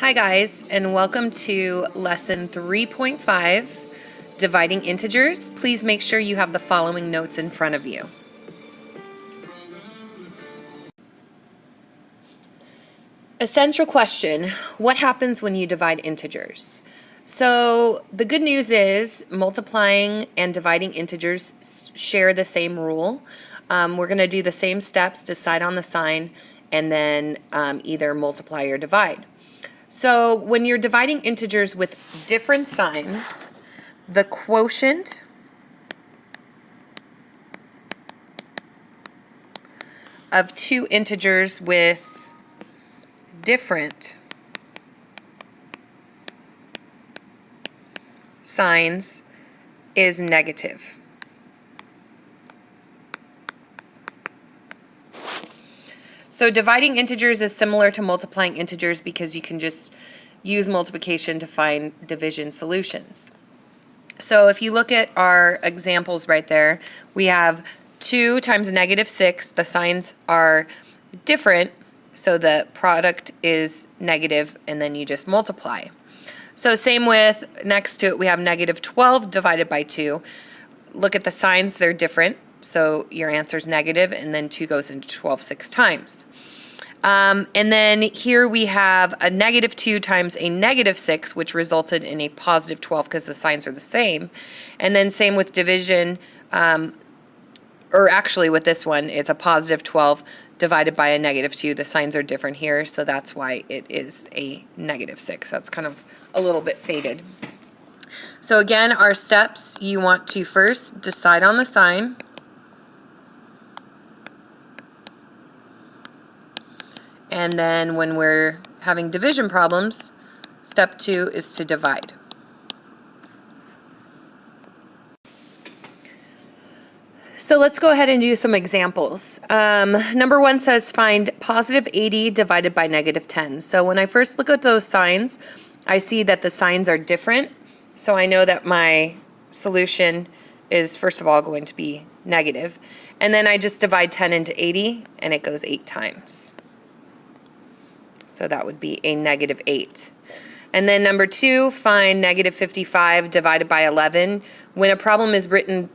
Hi guys, and welcome to lesson 3.5, dividing integers. Please make sure you have the following notes in front of you. Essential question, what happens when you divide integers? So the good news is multiplying and dividing integers share the same rule. We're going to do the same steps, decide on the sign, and then either multiply or divide. So when you're dividing integers with different signs, the quotient of two integers with different signs is negative. So dividing integers is similar to multiplying integers because you can just use multiplication to find division solutions. So if you look at our examples right there, we have 2 times -6. The signs are different, so the product is negative, and then you just multiply. So same with, next to it, we have -12 divided by 2. Look at the signs, they're different. So your answer is negative, and then 2 goes into 12 6 times. And then here we have a -2 times a -6, which resulted in a +12 because the signs are the same. And then same with division, or actually with this one, it's a +12 divided by a -2. The signs are different here, so that's why it is a -6. That's kind of a little bit faded. So again, our steps, you want to first decide on the sign. And then when we're having division problems, step 2 is to divide. So let's go ahead and do some examples. Number 1 says find +80 divided by -10. So when I first look at those signs, I see that the signs are different. So I know that my solution is first of all going to be negative. And then I just divide 10 into 80 and it goes 8 times. So that would be a -8. And then number 2, find -55 divided by 11. When a problem is written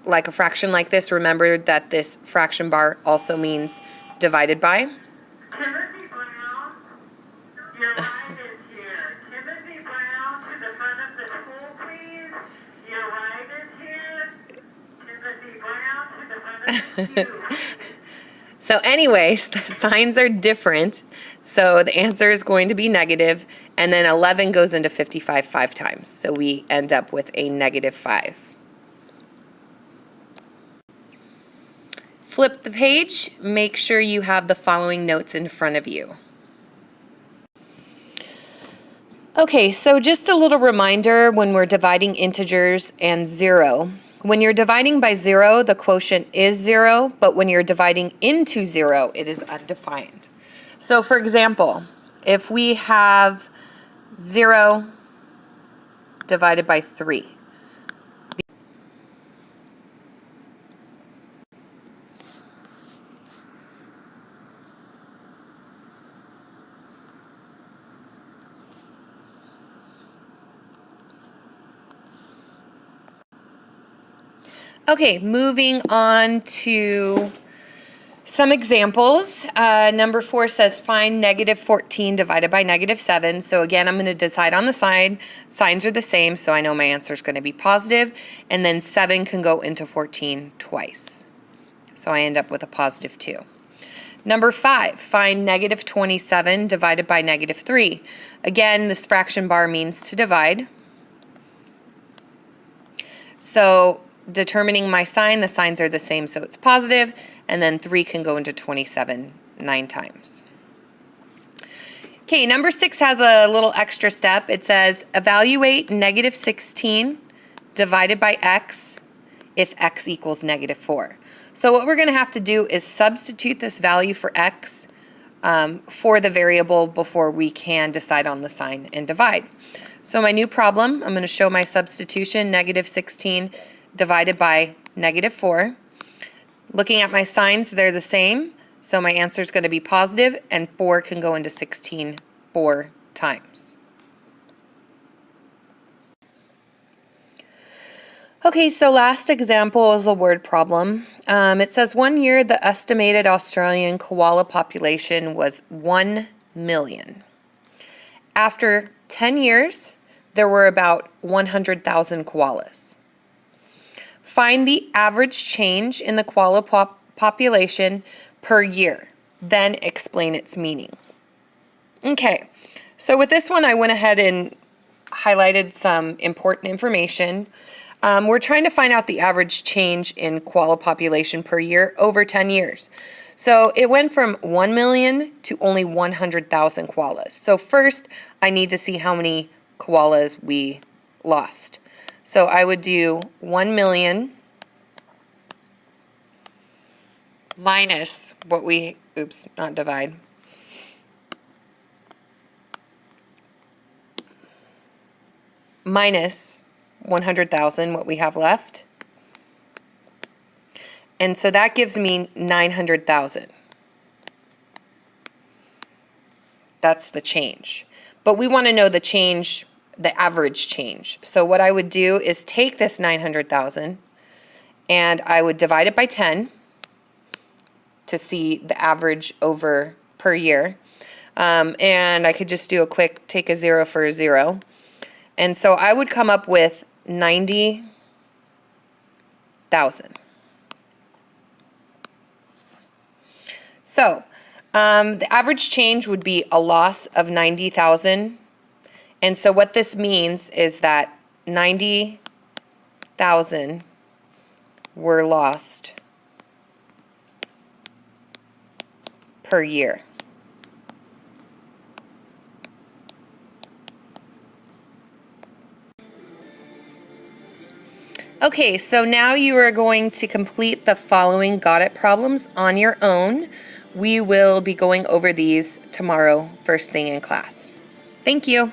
like a fraction like this, remember that this fraction bar also means divided by. Timothy Brown, your ride is here. Timothy Brown, to the front of the school, please. Your ride is here. Timothy Brown, to the front of the queue. So anyways, the signs are different, so the answer is going to be negative, and then 11 goes into 55 5 times, so we end up with a -5. Flip the page, make sure you have the following notes in front of you. Okay, so just a little reminder when we're dividing integers and 0. When you're dividing by 0, the quotient is 0, but when you're dividing into 0, it is undefined. So for example, if we have 0 divided by 3, okay, moving on to some examples. Number 4 says find -14 divided by -7. So again, I'm going to decide on the sign. Signs are the same, so I know my answer is going to be positive. And then 7 can go into 14 twice. So I end up with a +2. Number 5, find -27 divided by -3. Again, this fraction bar means to divide. So determining my sign, the signs are the same, so it's positive, and then 3 can go into 27 9 times. Okay, number 6 has a little extra step. It says evaluate -16 divided by x if x equals -4. So what we're going to have to do is substitute this value for x for the variable before we can decide on the sign and divide. So my new problem, I'm going to show my substitution, -16 divided by -4. Looking at my signs, they're the same, so my answer is going to be positive, and 4 can go into 16 4 times. Okay, so last example is a word problem. It says 1 year the estimated Australian koala population was 1 million. After 10 years, there were about 100,000 koalas. Find the average change in the koala population per year, then explain its meaning. Okay, so with this one I went ahead and highlighted some important information. We're trying to find out the average change in koala population per year over 10 years. So it went from 1 million to only 100,000 koalas. So first, I need to see how many koalas we lost. So I would do 1 million minus what we, oops, not divide. Minus 100,000, what we have left. And so that gives me 900,000. That's the change. But we want to know the change, the average change. So what I would do is take this 900,000 and I would divide it by 10 to see the average over per year. And I could just do a quick take a 0 for a 0. And so I would come up with 90,000. So the average change would be a loss of 90,000. And so what this means is that 90,000 were lost per year. Okay, so now you are going to complete the following Got It problems on your own. We will be going over these tomorrow, first thing in class. Thank you.